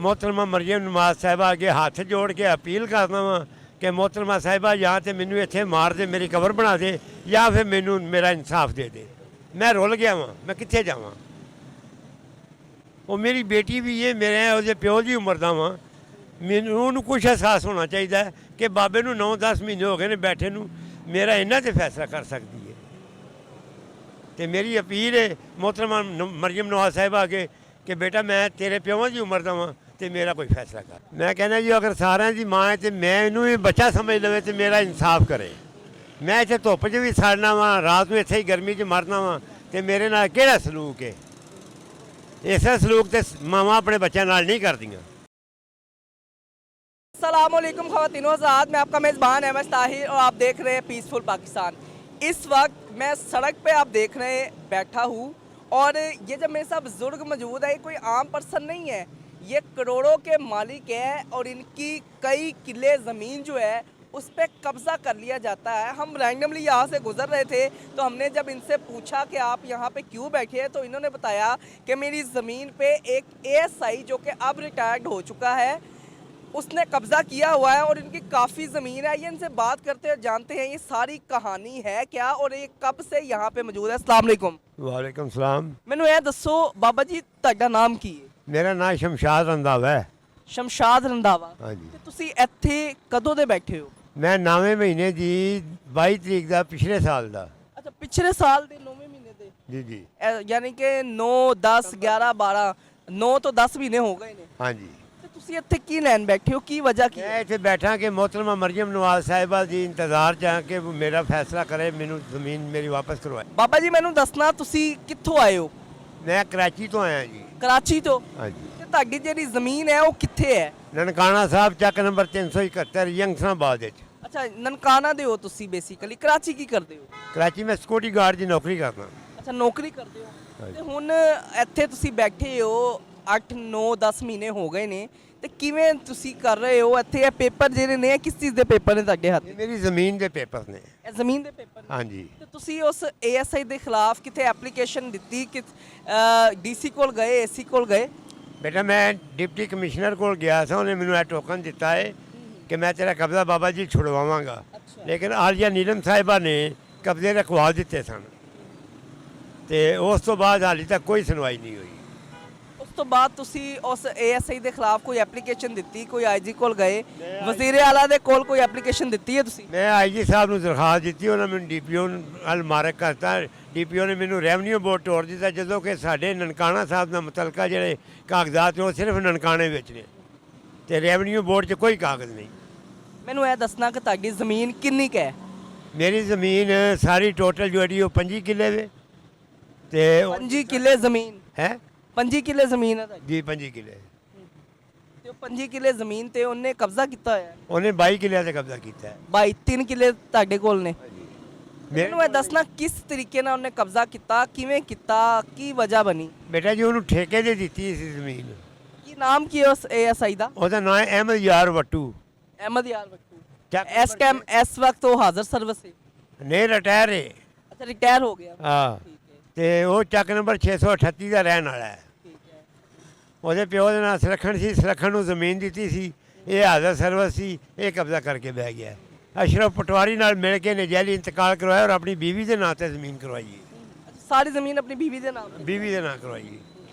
मोहतरमा मरियम नवाज साहिबा अगे हाथ जोड़ के अपील करना वा कि मोहतरमा साहिबा या तो मैनू इत्थे मार दे, मेरी कबर बना दे, या फिर मैनू मेरा इंसाफ दे दे। मैं रुल गया वां, मैं कित्थे जावां। वो मेरी बेटी भी है, मेरे उसदे प्यो की उम्र दा वां। मैनू कुछ एहसास होना चाहिए कि बाबे नू 9-10 महीने हो गए ने बैठे नू, मेरा इन्ना ते फैसला कर सकती है। तो मेरी अपील है मोहतरमा मरियम नवाज साहिबा अगे कि बेटा मैं तेरे प्यों की उम्र दा वां ते मेरा कोई फैसला कर। मैं कहना जी अगर सारिਆਂ की माँ है तो मैं इनू भी बच्चा समझ लवे तो मेरा इंसाफ करे। मैं इत्थे धुप्प च भी सड़ना वा, रात में इत्थे ही गर्मी च मरना वा, तो मेरे नाल केड़ा सलूक है। इस सलूक तो मावां अपने बच्चों नाल नहीं करदियां। अस्सलामुअलैकुम ख़वातीनो आज़ाद, मैं आपका मेज़बान अहमद ताहिर और आप देख रहे हैं पीसफुल पाकिस्तान। इस वक्त मैं सड़क पे आप देख रहे हैं बैठा हूँ और ये जब मेरे साथ बुज़ुर्ग मौजूद है, ये कोई आम पर्सन नहीं है, ये करोड़ों के मालिक है और इनकी कई किले ज़मीन जो है उस पर कब्ज़ा कर लिया जाता है। हम रैंडमली यहाँ से गुज़र रहे थे तो हमने जब इनसे पूछा कि आप यहाँ पे क्यों बैठे हैं तो इन्होंने बताया कि मेरी ज़मीन पे एक ASI जो कि अब रिटायर्ड हो चुका है उसने कब्ज़ा किया हुआ है और इनकी काफ़ी ज़मीन है। ये इनसे बात करते हैं, जानते हैं ये सारी कहानी है क्या और ये कब से यहाँ पे मौजूद है। अस्सलाम वालेकुम। वालेकुम सलाम। मैनू ये दसो बाबा जी ਤੁਹਾਡਾ ਨਾਮ ਕੀ ਹੈ? मेरा नाम शमशाद रंधावा है। ਸ਼ਮਸ਼ਾਦ ਰੰਧਾਵਾ। हाँ जी। ਤੇ ਤੁਸੀਂ ਇੱਥੇ ਕਦੋਂ ਦੇ ਬੈਠੇ ਹੋ? मैं 9वें महीने की 22 तरीक का पिछले साल का। ਅੱਛਾ ਪਿਛਲੇ ਸਾਲ ਦੇ 9ਵੇਂ ਮਹੀਨੇ ਦੇ। जी जी। ਯਾਨੀ ਕਿ 9 10 11 12 9 ਤੋਂ 10 ਮਹੀਨੇ ਹੋ ਗਏ ਨੇ। हाँ जी। ਤੇ ਤੁਸੀਂ ਇੱਥੇ ਕੀ ਲੈਣ ਬੈਠੇ ਹੋ, ਕੀ ਵਜ੍ਹਾ ਕੀ? मैं इतने बैठा कि मोहतरमा मरियम नवाज साहिबा जी इंतज़ार चाह के वो मेरा फैसला करे, मैनू ज़मीन मेरी वापस करवाए। ਬਾਬਾ ਜੀ ਮੈਨੂੰ ਦੱਸਣਾ ਤੁਸੀਂ ਕਿੱਥੋਂ ਆਏ ਹੋ? मैं कराची तो आया जी। ਕਰਾਚੀ ਤੋਂ। हाँ जी। ਤੇ ਤੁਹਾਡੀ ਜਿਹੜੀ ਜ਼ਮੀਨ ਹੈ ਉਹ ਕਿੱਥੇ ਹੈ? ननकाना साहब चक नंबर 371 यंगसनाबाद। ਅੱਛਾ ਨਨਕਾਣਾ ਦੇ ਹੋ ਤੁਸੀਂ ਬੇਸਿਕਲੀ। ਕਰਾਚੀ ਕੀ ਕਰਦੇ ਹੋ? कराची में सिक्योरिटी गार्ड की नौकरी करना। ਅੱਛਾ ਨੌਕਰੀ ਕਰਦੇ ਹੋ। ਹਾਂਜੀ। ਤੇ ਹੁਣ ਇੱਥੇ ਤੁਸੀਂ ਬੈਠੇ ਹੋ 8 9 10 ਮਹੀਨੇ ਹੋ ਗਏ ਨੇ ਤੇ ਕਿਵੇਂ ਤੁਸੀਂ ਕਰ ਰਹੇ ਹੋ ਇੱਥੇ? ਇਹ ਪੇਪਰ ਜਿਹੜੇ ਨੇ ਕਿਸ ਚੀਜ਼ ਦੇ ਪੇਪਰ ਨੇ ਤੁਹਾਡੇ ਹੱਥ? ये मेरी ज़मीन के पेपर ने। ਇਹ ਜ਼ਮੀਨ ਦੇ ਪੇਪਰ ਨੇ। हाँ जी। ਤੇ ਤੁਸੀਂ ਉਸ ASI ਦੇ ਖਿਲਾਫ ਕਿਤੇ ਐਪਲੀਕੇਸ਼ਨ ਦਿੱਤੀ ਕਿ DC ਕੋਲ ਗਏ, AC ਕੋਲ ਗਏ? बेटा मैं डिप्टी कमिश्नर को गया था, उन्हें मैंने टोकन दिता है कि मैं तेरा कब्जा बाबा जी छुड़वावांगा। अच्छा। लेकिन आलिया नीलम साहिबा ने कब्जे रखवा दिते सन ते उस तो बाद हाली तक कोई सुनवाई नहीं हुई। ਉਸ ਤੋਂ ਬਾਅਦ ਤੁਸੀਂ ਉਸ ASI ਦੇ ਖਿਲਾਫ ਕੋਈ ਐਪਲੀਕੇਸ਼ਨ ਦਿੱਤੀ, ਕੋਈ IG ਕੋਲ ਗਏ, ਵਜ਼ੀਰ ਆਲਾ ਦੇ ਕੋਲ ਕੋਈ ਐਪਲੀਕੇਸ਼ਨ ਦਿੱਤੀ ਹੈ ਤੁਸੀਂ? मैं IG साहब ਨੂੰ ਦਰਖਾਸਤ ਦਿੱਤੀ, ਉਹਨਾਂ ਮੈਨੂੰ DPO ਨਾਲ ਮਾਰਕ ਕਰਤਾ। DPO ਨੇ ਮੈਨੂੰ ਰੈਵਨਿਊ ਬੋਰਡ ਤੋੜ ਦਿੱਤਾ, ਜਦੋਂ ਕਿ ਸਾਡੇ ਨਨਕਾਣਾ ਸਾਹਿਬ ਦਾ ਮੁਤਲਕਾ ਜਿਹੜੇ ਕਾਗਜ਼ਾਤ ਨੇ ਉਹ ਸਿਰਫ ਨਨਕਾਣੇ ਵਿੱਚ ਨੇ ਤੇ ਰੈਵਨਿਊ ਬੋਰਡ 'ਚ ਕੋਈ ਕਾਗਜ਼ ਨਹੀਂ। ਮੈਨੂੰ ਇਹ ਦੱਸਣਾ ਕਿ ਤੁਹਾਡੀ ਜ਼ਮੀਨ ਕਿੰਨੀ ਕੁ ਹੈ? ਮੇਰੀ ਜ਼ਮੀਨ ਸਾਰੀ ਟੋਟਲ ਜਿਹੜੀ ਉਹ 25 ਕਿੱਲੇ ਵੇ ਤੇ 5 ਕਿੱਲੇ ਜ਼ਮੀਨ ਹੈ 5 ਕਿੱਲੇ ਜ਼ਮੀਨ ਹੈ ਤੁਹਾਡੀ। ਜੀ 25 ਕਿੱਲੇ। ਤੇ ਉਹ 5 ਕਿੱਲੇ ਜ਼ਮੀਨ ਤੇ ਉਹਨੇ ਕਬਜ਼ਾ ਕੀਤਾ ਹੋਇਆ ਹੈ। ਉਹਨੇ 22 ਕਿੱਲਿਆਂ ਤੇ ਕਬਜ਼ਾ ਕੀਤਾ ਹੈ। 3 ਕਿੱਲੇ ਤੁਹਾਡੇ ਕੋਲ ਨੇ। ਮੇਰੇ ਮੈਨੂੰ ਇਹ ਦੱਸਣਾ ਕਿਸ ਤਰੀਕੇ ਨਾਲ ਉਹਨੇ ਕਬਜ਼ਾ ਕੀਤਾ, ਕਿਵੇਂ ਕੀਤਾ, ਕੀ ਵਜ੍ਹਾ ਬਣੀ? ਬੇਟਾ ਜੀ ਉਹਨੂੰ ਠੇਕੇ ਤੇ ਦਿੱਤੀ ਸੀ ਜ਼ਮੀਨ। ਕੀ ਨਾਮ ਕੀ ਹੈ ਉਸ ASI ਦਾ? ਉਹਦਾ ਨਾਮ ਹੈ ਅਹਿਮਦ ਯਾਰ ਵੱਟੂ। ਅਹਿਮਦ ਯਾਰ ਬੱਟੂ। ਚੱਕ ਇਸ ਟਾਈਮ ਇਸ ਵਕਤ ਉਹ ਹਾਜ਼ਰ ਸਰਵਿਸ ਹੈ? ਨਹੀਂ ਰਿਟਾਇਰ ਹੈ। ਅੱਛਾ ਰਿਟਾਇਰ ਹੋ ਗਿਆ। ਹਾਂ ਠੀਕ ਹੈ ਤੇ ਉਹ ਚੱਕ ਨੰਬਰ 638 ਦਾ ਰਹਿਣ ਵਾਲਾ ਹੈ। ਠੀਕ ਹੈ। ਉਹਦੇ ਪਿਓ ਦੇ ਨਾਲ ਸੁਲੱਖਣ ਸੀ, ਸੁਲੱਖਣ ਨੂੰ ਜ਼ਮੀਨ ਦਿੱਤੀ ਸੀ, ਇਹ ਹਾਜ਼ਰ ਸਰਵਿਸ ਸੀ, ਇਹ ਕਬਜ਼ਾ ਕਰਕੇ ਬਹਿ ਗਿਆ। ਅਸ਼ਰਫ ਪਟਵਾਰੀ ਨਾਲ ਮਿਲ ਕੇ ਨਜਾਇਜ਼ ਇੰਤਕਾਲ ਕਰਵਾਇਆ ਔਰ ਆਪਣੀ ਬੀਵੀ ਦੇ ਨਾਂ ਤੇ ਜ਼ਮੀਨ ਕਰਵਾਈ ਹੈ। ਅੱਛਾ ਸਾਰੀ ਜ਼ਮੀਨ ਆਪਣੀ ਬੀਵੀ ਦੇ ਨਾਮ ਤੇ? ਬੀਵੀ ਦੇ ਨਾਂ ਕਰਵਾਈ ਹੈ।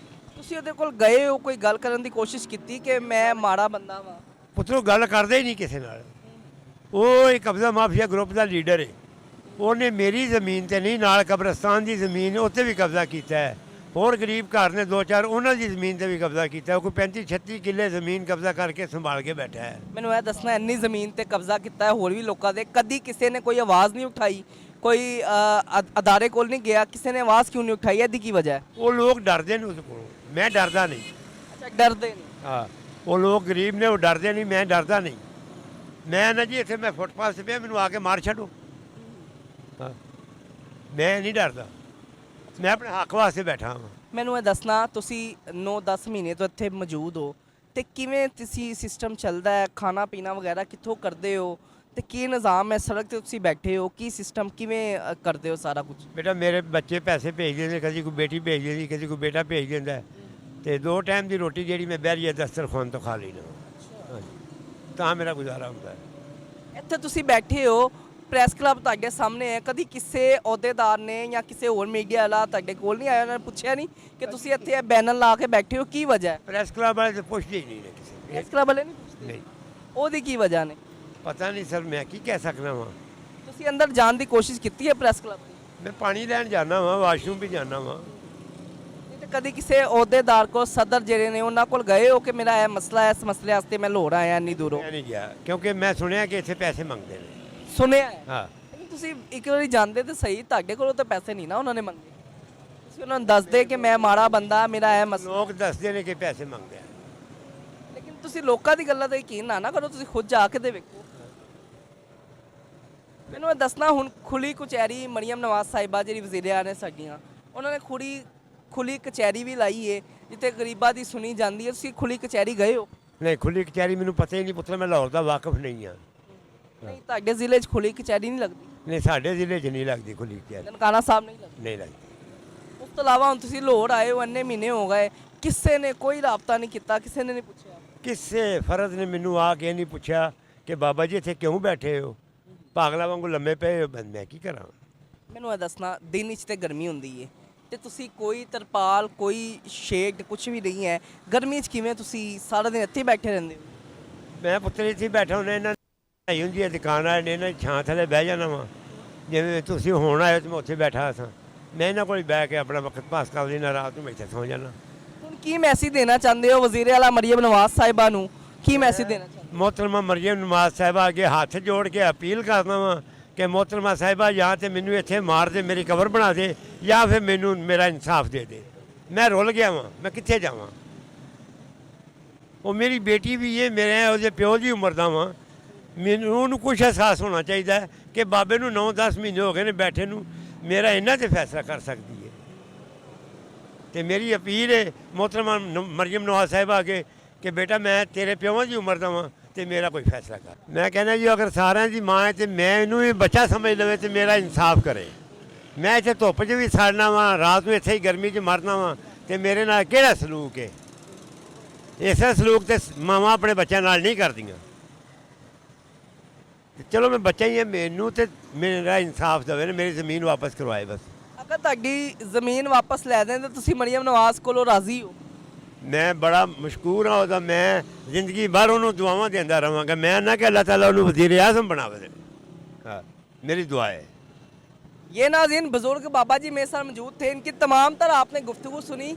ਤੁਸੀਂ ਉਹਦੇ ਕੋਲ ਗਏ ਹੋ, ਕੋਈ ਗੱਲ ਕਰਨ ਦੀ ਕੋਸ਼ਿਸ਼ ਕੀਤੀ ਕਿ ਮੈਂ ਮਾੜਾ ਬੰਦਾ ਵਾਂ? ਪੁੱਤਰੋ ਗੱਲ ਕਰਦੇ ਹੀ ਨਹੀਂ ਕਿਸੇ ਨਾਲ। ਉਹ ਇੱਕ ਕਬਜ਼ਾ ਮਾਫੀਆ ਗਰੁੱਪ ਦਾ ਲੀਡਰ ਹੈ। ਉਹਨੇ ਮੇਰੀ ਜ਼ਮੀਨ ਤੇ ਨਹੀਂ, ਨਾਲ ਕਬਰਸਤਾਨ ਦੀ ਜ਼ਮੀਨ ਉੱਤੇ ਵੀ ਕਬਜ਼ਾ ਕੀਤਾ ਹੈ। ਹੋਰ ਗਰੀਬ ਘਰ ਨੇ 2-4 ਉਹਨਾਂ ਦੀ ਜ਼ਮੀਨ ਤੇ ਵੀ ਕਬਜ਼ਾ ਕੀਤਾ। ਕੋਈ 35-36 ਕਿੱਲੇ ਜ਼ਮੀਨ ਕਬਜ਼ਾ ਕਰਕੇ ਸੰਭਾਲ ਕੇ ਬੈਠਾ ਹੈ। ਮੈਨੂੰ ਇਹ ਦੱਸਣਾ ਇੰਨੀ ਜ਼ਮੀਨ ਤੇ ਕਬਜ਼ਾ ਕੀਤਾ ਹੈ ਹੋਰ ਵੀ ਲੋਕਾਂ ਦੇ, ਕਦੀ ਕਿਸੇ ਨੇ ਕੋਈ ਆਵਾਜ਼ ਨਹੀਂ ਉਠਾਈ, ਕੋਈ ਅਦਾਰੇ ਕੋਲ ਨਹੀਂ ਗਿਆ, ਕਿਸੇ ਨੇ ਆਵਾਜ਼ ਕਿਉਂ ਨਹੀਂ ਉਠਾਈ? ਇਹਦੀ ਕੀ ਵਜ੍ਹਾ ਹੈ? ਉਹ ਲੋਕ ਡਰਦੇ ਨੇ ਉਸ ਕੋਲੋਂ, ਮੈਂ ਡਰਦਾ ਨਹੀਂ। ਅੱਛਾ ਡਰਦੇ ਨੇ। ਹਾਂ ਉਹ ਲੋਕ ਗਰੀਬ ਨੇ, ਉਹ ਡਰਦੇ ਨਹੀਂ, ਮੈਂ ਡਰਦਾ ਨਹੀਂ। ਮੈਂ ਨਾ ਜੀ ਇੱਥੇ ਮੈਂ ਫੁੱਟਪਾਥ 'ਤੇ ਪਿਆ, ਮੈਨੂੰ ਆ ਕੇ ਮਾਰ ਛੱਡੋ। ਹਾਂ ਮੈਂ ਨਹੀਂ ਡਰਦਾ, ਮੈਂ ਆਪਣੇ ਹੱਕ ਵਾਸਤੇ ਬੈਠਾ ਹਾਂ। ਮੈਨੂੰ ਇਹ ਦੱਸਣਾ ਤੁਸੀਂ 9-10 ਮਹੀਨੇ ਤੋਂ ਇੱਥੇ ਮੌਜੂਦ ਹੋ ਤੇ ਕਿਵੇਂ ਤੁਸੀਂ ਸਿਸਟਮ ਚੱਲਦਾ ਹੈ, ਖਾਣਾ ਪੀਣਾ ਵਗੈਰਾ ਕਿੱਥੋਂ ਕਰਦੇ ਹੋ ਤੇ ਕੀ ਨਿਜ਼ਾਮ ਹੈ? ਸੜਕ ਤੇ ਤੁਸੀਂ ਬੈਠੇ ਹੋ, ਕੀ ਸਿਸਟਮ ਕਿਵੇਂ ਕਰਦੇ ਹੋ ਸਾਰਾ ਕੁਝ? ਬੇਟਾ ਮੇਰੇ ਬੱਚੇ ਪੈਸੇ ਭੇਜ ਦਿੰਦੇ, ਕਦੀ ਕੋਈ ਬੇਟੀ ਭੇਜ ਦਿੰਦੀ, ਕਦੀ ਕੋਈ ਬੇਟਾ ਭੇਜ ਦਿੰਦਾ ਤੇ 2 ਟਾਈਮ ਦੀ ਰੋਟੀ ਜਿਹੜੀ ਮੈਂ ਬਹਿਰੀਏ ਦਸਤਰਖਾਨ ਤੋਂ ਖਾ ਲੈਣਾ ਹਾਂਜੀ, ਤਾਂ ਮੇਰਾ ਗੁਜ਼ਾਰਾ ਹੁੰਦਾ ਹੈ। ਇੱਥੇ ਤੁਸੀਂ ਬੈਠੇ ਹੋ, ਪ੍ਰੈਸ ਕਲੱਬ ਤੁਹਾਡੇ ਸਾਹਮਣੇ ਹੈ, ਕਦੀ ਕਿਸੇ ਅਹੁਦੇਦਾਰ ਨੇ ਜਾਂ ਕਿਸੇ ਹੋਰ ਮੀਡੀਆ ਵਾਲਾ ਤੁਹਾਡੇ ਕੋਲ ਨਹੀਂ ਆਇਆ, ਉਹਨਾਂ ਨੇ ਪੁੱਛਿਆ ਨਹੀਂ ਕਿ ਤੁਸੀਂ ਇੱਥੇ ਇਹ ਬੈਨਰ ਲਾ ਕੇ ਬੈਠੇ ਹੋ, ਕੀ ਵਜ੍ਹਾ ਹੈ? ਪ੍ਰੈਸ ਕਲੱਬ ਵਾਲੇ ਤਾਂ ਪੁੱਛਦੇ ਹੀ ਨਹੀਂ ਨੇ ਕਿਸੇ ਨੂੰ। ਪ੍ਰੈਸ ਕਲੱਬ ਵਾਲੇ ਨਹੀਂ ਪੁੱਛਦੇ, ਨਹੀਂ, ਉਹਦੀ ਕੀ ਵਜ੍ਹਾ ਨੇ? ਪਤਾ ਨਹੀਂ ਸਰ, ਮੈਂ ਕੀ ਕਹਿ ਸਕਦਾ ਵਾਂ। ਤੁਸੀਂ ਅੰਦਰ ਜਾਣ ਦੀ ਕੋਸ਼ਿਸ਼ ਕੀਤੀ ਹੈ ਪ੍ਰੈਸ ਕਲੱਬ ਦੀ? ਮੈਂ ਪਾਣੀ ਲੈਣ ਜਾਂਦਾ ਵਾਂ, ਵਾਸ਼ਰੂਮ ਵੀ ਜਾਂਦਾ ਵਾਂ। ਨਹੀਂ ਤੇ ਕਦੀ ਕਿਸੇ ਅਹੁਦੇਦਾਰ ਕੋਲ, ਸਦਰ ਜਿਹੜੇ ਨੇ ਉਹਨਾਂ ਕੋਲ ਗਏ ਹੋ ਕਿ ਮੇਰਾ ਇਹ ਮਸਲਾ ਹੈ, ਇਸ ਮਸਲੇ ਵਾਸਤੇ ਮੈਂ ਲਾਹੌਰ ਆਇਆ ਇੰਨੀ ਦੂਰੋਂ? ਮੈਂ ਨਹੀਂ ਗਿਆ, ਕਿਉਂਕਿ ਮੈਂ ਸੁਣਿਆ ਕਿ ਇੱਥੇ ਪੈਸੇ ਮੰਗਦੇ ਨੇ। ਸੁਣਿਆ ਹੈ, ਹਾਂ, ਲੇਕਿਨ ਤੁਸੀਂ ਇੱਕ ਵਾਰੀ ਜਾਂਦੇ ਤੇ ਸਹੀ, ਤੁਹਾਡੇ ਕੋਲੋਂ ਤਾਂ ਪੈਸੇ ਨਹੀਂ ਨਾ ਉਹਨਾਂ ਨੇ ਮੰਗੇ। ਤੁਸੀਂ ਉਹਨਾਂ ਨੂੰ ਦੱਸਦੇ ਕਿ ਮੈਂ ਮਾੜਾ ਬੰਦਾ, ਮੇਰਾ ਇਹ ਮਸਲਾ। ਲੋਕ ਦੱਸਦੇ ਨੇ ਕਿ ਪੈਸੇ ਮੰਗਦੇ ਆ। ਲੇਕਿਨ ਤੁਸੀਂ ਲੋਕਾਂ ਦੀ ਗੱਲਾਂ ਤੇ ਯਕੀਨ ਨਾ ਕਰੋ, ਤੁਸੀਂ ਖੁਦ ਜਾ ਕੇ ਤੇ ਵੇਖੋ। ਮੈਨੂੰ ਇਹ ਦੱਸਣਾ, ਹੁਣ ਖੁੱਲੀ ਕਚਹਿਰੀ ਮਰੀਮ ਨਵਾਜ਼ ਸਾਹਿਬਾ ਜਿਹੜੀ ਵਜ਼ੀਰ ਨੇ ਸਾਡੀਆਂ, ਉਹਨਾਂ ਨੇ ਖੁੱਲੀ ਕਚਹਿਰੀ ਵੀ ਲਾਈ ਏ ਜਿੱਥੇ ਗਰੀਬਾਂ ਦੀ ਸੁਣੀ ਜਾਂਦੀ ਹੈ। ਤੁਸੀਂ ਖੁੱਲੀ ਕਚਹਿਰੀ ਗਏ ਹੋ? ਨਹੀਂ, ਖੁੱਲੀ ਕਚਹਿਰੀ ਮੈਨੂੰ ਪਤਾ ਹੀ ਨਹੀਂ ਪੁੱਤਰ, ਮੈਂ ਲਾਹੌਰ ਦਾ ਵਾਕਿਫ ਨਹੀਂ ਹਾਂ। ਨਹੀਂ, ਤੁਹਾਡੇ ਜ਼ਿਲ੍ਹੇ 'ਚ ਖੁੱਲੀ ਕਚਹਿਰੀ ਨਹੀਂ ਲੱਗਦੀ? ਨਹੀਂ, ਸਾਡੇ ਜ਼ਿਲ੍ਹੇ 'ਚ ਨਹੀਂ ਲੱਗਦੀ ਖੁੱਲੀ ਕਚਹਿਰੀ, ਨਨਕਾਣਾ ਸਾਹਿਬ ਨਹੀਂ ਲੱਗਦੀ? ਨਹੀਂ ਲੱਗਦੀ। ਉਸ ਤੋਂ ਇਲਾਵਾ ਹੁਣ ਤੁਸੀਂ ਲਾਹੌਰ ਆਏ ਹੋ, ਇੰਨੇ ਮਹੀਨੇ ਹੋ ਗਏ, ਕਿਸੇ ਨੇ ਕੋਈ ਰਾਬਤਾ ਨਹੀਂ ਕੀਤਾ, ਕਿਸੇ ਨੇ ਨਹੀਂ ਪੁੱਛਿਆ? ਕਿਸੇ ਫਰਦ ਨੇ ਮੈਨੂੰ ਆ ਕੇ ਨਹੀਂ ਪੁੱਛਿਆ ਕਿ ਬਾਬਾ ਜੀ ਇੱਥੇ ਕਿਉਂ ਬੈਠੇ ਹੋ, ਪਾਗਲਾ ਵਾਂਗੂ ਲੰਮੇ ਪਏ ਹੋ। ਮੈਂ ਕੀ ਕਰਾਂ? ਮੈਨੂੰ ਇਹ ਦੱਸਣਾ, ਦਿਨ ਵਿੱਚ ਤੇ ਗਰਮੀ ਹੁੰਦੀ ਏ ਤੇ ਤੁਸੀਂ ਕੋਈ ਤਰਪਾਲ, ਕੋਈ ਸ਼ੇਡ, ਕੁਝ ਵੀ ਨਹੀਂ ਹੈ, ਗਰਮੀ 'ਚ ਕਿਵੇਂ ਤੁਸੀਂ ਸਾਰਾ ਦਿਨ ਇੱਥੇ ਬੈਠੇ ਰਹਿੰਦੇ ਹੋ? ਮੈਂ ਪੁੱਤਰ ਇੱਥੇ ਬੈਠਾ ਹੁੰਦਾ, ਇਹਨਾਂ ਦੀ ਹੁੰਦੀ ਹੈ ਦੁਕਾਨ ਵਾਲੇ ਨੇ, ਇਹਨਾਂ ਦੀ ਛਾਂ ਥੱਲੇ ਬਹਿ ਜਾਣਾ ਵਾ। ਜਿਵੇਂ ਤੁਸੀਂ ਹੁਣ ਆਏ ਤੇ ਮੈਂ ਉੱਥੇ ਬੈਠਾ ਸਾਂ, ਮੈਂ ਇਹਨਾਂ ਕੋਲ ਬਹਿ ਕੇ ਆਪਣਾ ਵਕਤ ਪਾਸ ਕਰ ਲੈਣਾ, ਰਾਤ ਨੂੰ ਮੈਂ ਇੱਥੇ ਸੌਂ ਜਾਣਾ। ਹੁਣ ਕੀ ਮੈਸੇਜ ਦੇਣਾ ਚਾਹੁੰਦੇ ਹੋ ਵਜ਼ੀਰ ਆਲਾ ਮਰੀਮ ਨਵਾਜ਼ ਸਾਹਿਬਾ ਨੂੰ? ਕੀ ਮੈਸੇਜ ਦੇਣਾ ਚਾਹੁੰਦੇ ਹੋ? मोहतरमा मरियम नवाज साहिबा अगे हाथ जोड़ के अपील करना वा कि मोहतरमा साहिबा या तो मैनू इत्थे मार दे, मेरी कबर बना दे, या फिर मैनू मेरा इंसाफ दे दे। मैं रुल गया वां, मैं कित्थे जावां? वो मेरी बेटी भी ये मेरे ਉਹਦੇ ਪਿਓ ਦੀ ਉਮਰ ਦਾ ਵਾਂ, ਮੈਨੂੰ ਉਹਨੂੰ ਕੁਛ ਅਹਿਸਾਸ ਹੋਣਾ ਚਾਹੀਦਾ ਕਿ ਬਾਬੇ ਨੂੰ 9-10 ਮਹੀਨੇ ਹੋ ਗਏ ਨੇ ਬੈਠੇ ਨੂੰ, ਮੇਰਾ ਇਹਨਾਂ ਤੇ ਫੈਸਲਾ ਕਰ ਸਕਦੀ ਹੈ। ਤੇ ਮੇਰੀ ਅਪੀਲ ਹੈ मोहतरमा मरियम नवाज साहिबा अगे कि बेटा मैं तेरे ਪਿਓਾਂ ਦੀ ਉਮਰ ਦਾ ਵਾਂ ਤੇ ਮੇਰਾ ਕੋਈ ਫੈਸਲਾ ਕਰ। ਮੈਂ ਕਹਿੰਦਾ ਜੀ ਅਗਰ ਸਾਰਿਆਂ ਦੀ ਮਾਂ ਹੈ ਤੇ ਮੈਂ ਇਹਨੂੰ ਵੀ ਬੱਚਾ ਸਮਝ ਲਵੇ ਤੇ ਮੇਰਾ ਇਨਸਾਫ ਕਰੇ। ਮੈਂ ਇੱਥੇ ਧੁੱਪ 'ਚ ਵੀ ਸੜਨਾ ਵਾਂ, ਰਾਤ ਨੂੰ ਇੱਥੇ ਹੀ ਗਰਮੀ 'ਚ ਮਰਨਾ ਵਾਂ, ਤੇ ਮੇਰੇ ਨਾਲ ਕਿਹੜਾ ਸਲੂਕ ਹੈ? ਇਸੇ ਸਲੂਕ ਤੇ ਮਾਵਾਂ ਆਪਣੇ ਬੱਚਿਆਂ ਨਾਲ ਨਹੀਂ ਕਰਦੀਆਂ। ਚਲੋ ਮੈਂ ਬੱਚਾ ਹੀ ਹਾਂ, ਮੈਨੂੰ ਤੇ ਮੇਰਾ ਇਨਸਾਫ ਦੇਵੇ, ਮੇਰੀ ਜ਼ਮੀਨ ਵਾਪਸ ਕਰਵਾਏ ਬਸ। ਅਗਰ ਤੁਹਾਡੀ ਜ਼ਮੀਨ ਵਾਪਸ ਲੈ ਦੇਣ ਤਾਂ ਤੁਸੀਂ ਮਰੀਮ ਨਵਾਜ਼ ਕੋਲੋਂ ਰਾਜ਼ੀ ਹੋ? ਮੈਂ ਬੜਾ ਮਸ਼ਕੂਰ ਹਾਂ ਉਹਦਾ, ਮੈਂ ਜ਼ਿੰਦਗੀ ਭਰ ਉਹਨੂੰ ਦੁਆਵਾਂ ਦਿੰਦਾ ਰਹਾਂਗਾ। ਮੈਂ ਨਾ ਕਿ ਅੱਲਾਹ ताला ਉਹਨੂੰ वज़ीर आज़म बनावे। हाँ, मेरी दुआ है। ये नाज़रीन बुजुर्ग बाबा जी मेरे साथ मौजूद थे, इनकी तमाम तरह आपने गुफ्तगू सुनी।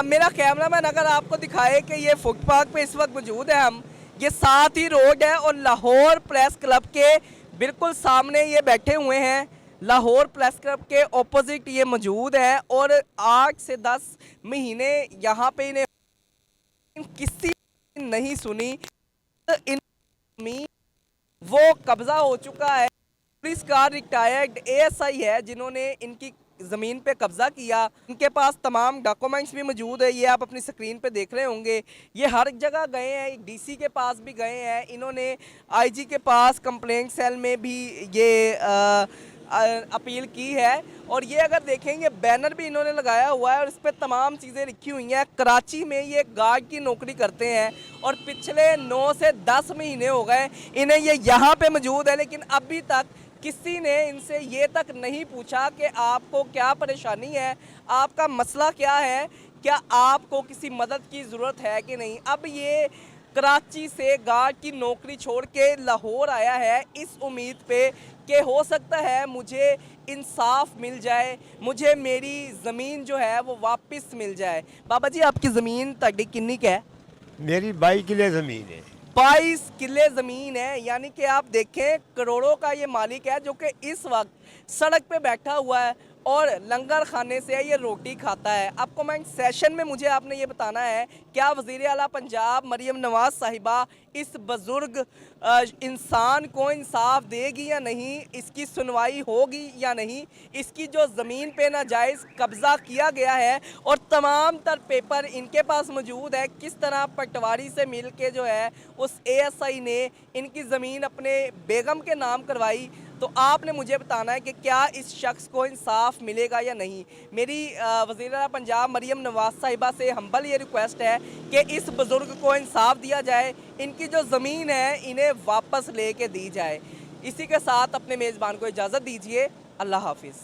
मेरा कैमरामैन अगर आपको दिखाए कि ये फुट पार्क पे इस वक्त मौजूद है हम, ये साथ ही रोड है और लाहौर प्रेस क्लब के बिल्कुल सामने ये बैठे हुए हैं। लाहौर प्रेस क्लब के ऑपोजिट ये मौजूद है और 8 से 10 महीने यहाँ पे इन्हें किसी नहीं सुनी। वो कब्जा हो चुका है। पुलिस का रिटायर्ड एएसआई है जिन्होंने इनकी ज़मीन पे कब्ज़ा किया। इनके पास तमाम डॉक्यूमेंट्स भी मौजूद है, ये आप अपनी स्क्रीन पे देख रहे होंगे। ये हर जगह गए हैं, डीसी के पास भी गए हैं, इन्होंने आईजी के पास कंप्लेंट सेल में भी ये अपील की है। और ये अगर देखेंगे बैनर भी इन्होंने लगाया हुआ है और इस पर तमाम चीज़ें लिखी हुई हैं। कराची में ये गार्ड की नौकरी करते हैं और पिछले 9 से 10 महीने हो गए इन्हें ये यहाँ पे मौजूद है, लेकिन अभी तक किसी ने इनसे ये तक नहीं पूछा कि आपको क्या परेशानी है, आपका मसला क्या है, क्या आपको किसी मदद की ज़रूरत है कि नहीं। अब ये कराची से गार्ड की नौकरी छोड़ के लाहौर आया है इस उम्मीद पे कि हो सकता है मुझे इंसाफ मिल जाए, मुझे मेरी ज़मीन जो है वो वापस मिल जाए। बाबा जी आपकी ज़मीन तड़ी किन्नी क्या है? मेरी 22 किले ज़मीन है। 22 किले ज़मीन है, यानी कि आप देखें करोड़ों का ये मालिक है जो कि इस वक्त सड़क पे बैठा हुआ है और लंगर खाने से ये रोटी खाता है। अब कमेंट सेशन में मुझे आपने ये बताना है, क्या वज़ीर आला पंजाब मरीम नवाज़ साहिबा इस बुज़ुर्ग इंसान को इंसाफ देगी या नहीं, इसकी सुनवाई होगी या नहीं, इसकी जो ज़मीन पे नाजायज़ कब्ज़ा किया गया है और तमाम तर पेपर इनके पास मौजूद है, किस तरह पटवारी से मिल के जो है उस एएसआई ने इनकी ज़मीन अपने बेगम के नाम करवाई। तो आपने मुझे बताना है कि क्या इस शख्स को इंसाफ मिलेगा या नहीं। मेरी वज़ीर आला पंजाब मरीम नवाज साहिबा से हम्बल ये रिक्वेस्ट है कि इस बुज़ुर्ग को इंसाफ दिया जाए, इनकी जो ज़मीन है इन्हें वापस लेके दी जाए। इसी के साथ अपने मेज़बान को इजाज़त दीजिए। अल्लाह हाफिज़।